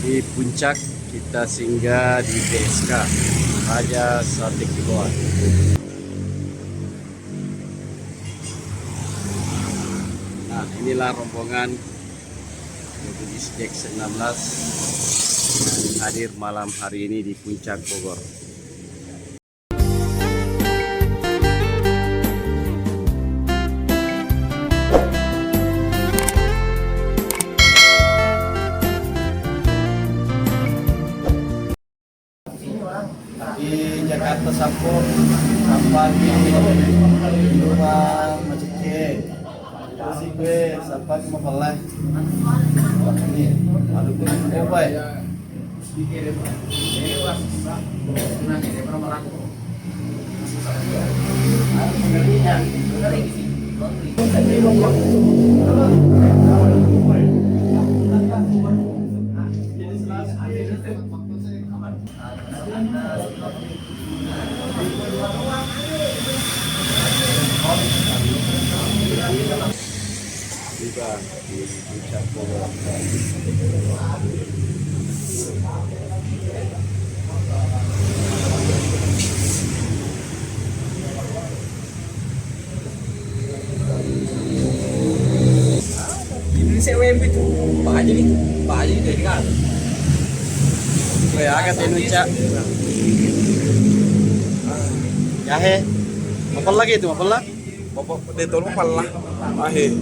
Di puncak kita singgah di BSK Raja Sate Kiloan. Nah, inilah rombongan mobil Isjek 19 yang hadir malam hari ini di puncak Bogor. Di Jakarta Sampo sampai di rumah Macet terus gue sampai ke Mapalah ini aduh gue apa ya juga di puncak Bogor. Indonesia WM itu, Pak Haji itu kan. Gue agak Indonesia. Ya he, apa lagi itu? Apa lagi? Bapak detol mapalah. Ahe.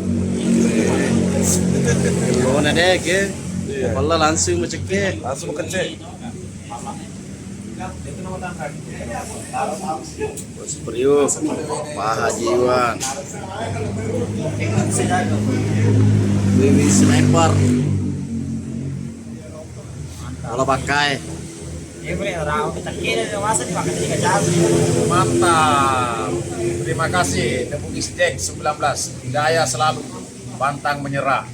Oh, nade ke? Apa langsung macet ke? Langsung kecek. Bos Priuk, Pak Haji Iwan, Wiwi Sniper, kalau pakai Mantap. Terima kasih Tepung Isjek 19. Jaya selalu, pantang menyerah.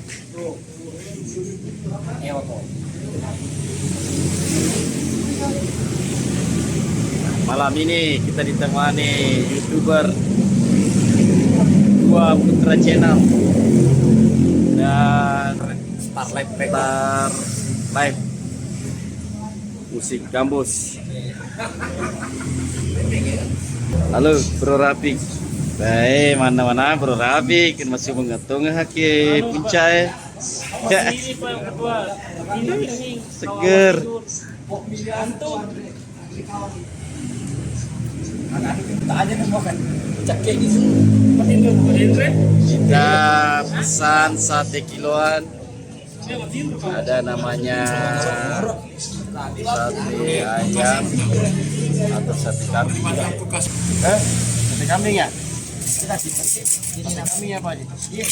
malam ini kita ditemani YouTuber Dua Putra Channel dan Star Live Star Live Musik Gambus. Halo Bro Rafiq. Baik, mana-mana Bro Rafiq kan masih mengantung haki puncak. Ya. Seger. Kita pesan sate kiloan. Ada namanya sate ayam atau sate kambing. Sate kambing ya? Sate kambing apa aja? Iya.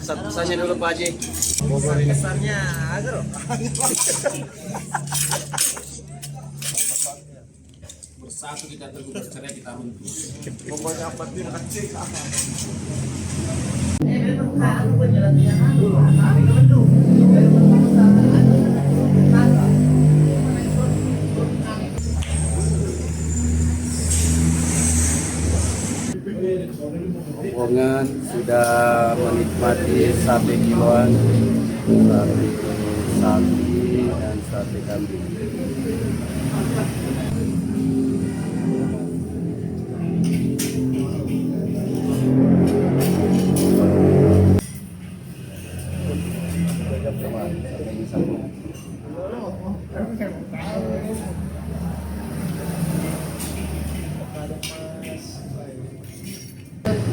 Pesan-pesannya dulu Pak Haji. Kesannya agar bersatu kita teguh, bercerai kita runtuh. Pokoknya apa dia kecil. Rombongan sudah menikmati sate kiloan, sate sapi dan sate kambing.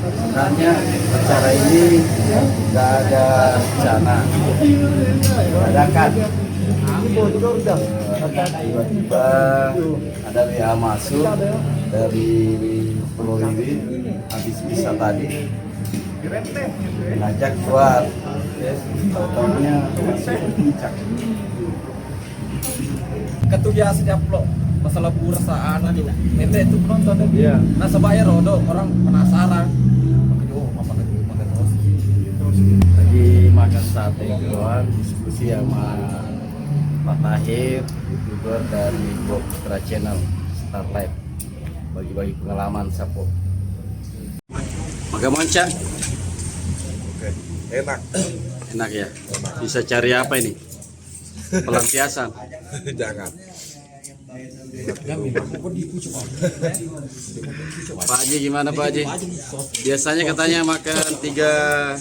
Sebenarnya acara ini tidak ada rencana, dadakan. Tiba-tiba ada WA masuk dari Pulau Wiwi, habis bisa tadi ngajak keluar. Tahu-tahunya masih puncak. Ketu biasa diupload masalah perusahaan itu. Mete itu penonton. Iya. Nah sebaya rodo orang penasaran. Lagi makan sate kiloan, diskusi sama Pak Tahir, YouTuber dari Dua Putra Channel Star Live, bagi-bagi pengalaman Sapo. Makan manca, Oke. Enak. enak ya. Bisa cari apa ini? Pelampiasan. Jangan. Pak Haji gimana Pak Haji? Biasanya katanya makan 3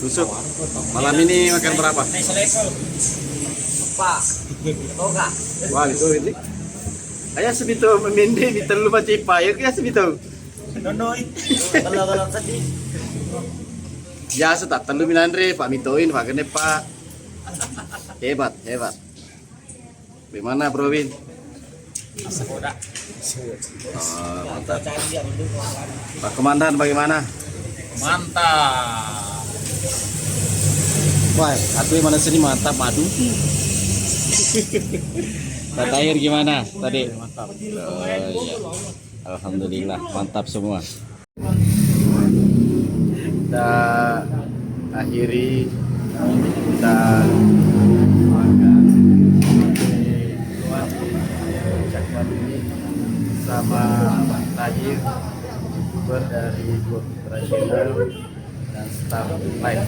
tusuk. Malam ini makan berapa? Wah itu ini. Ayah sebito meminde di telu macam payah ya sebito. Biasa tak telu minandre Pak mitoin Pak kene Pak. Hebat hebat. Bagaimana Bro Win? Oh, mantap. Pak Komandan bagaimana? Mantap. Wah, aku mana sini mantap madu. Pak Tahir gimana tadi? Mantap. Oh, iya. Alhamdulillah mantap semua. Kita akhiri kita makan Puncak Batu ini sama Pak Tahir, youtuber dari Go Putra Channel dan staff live.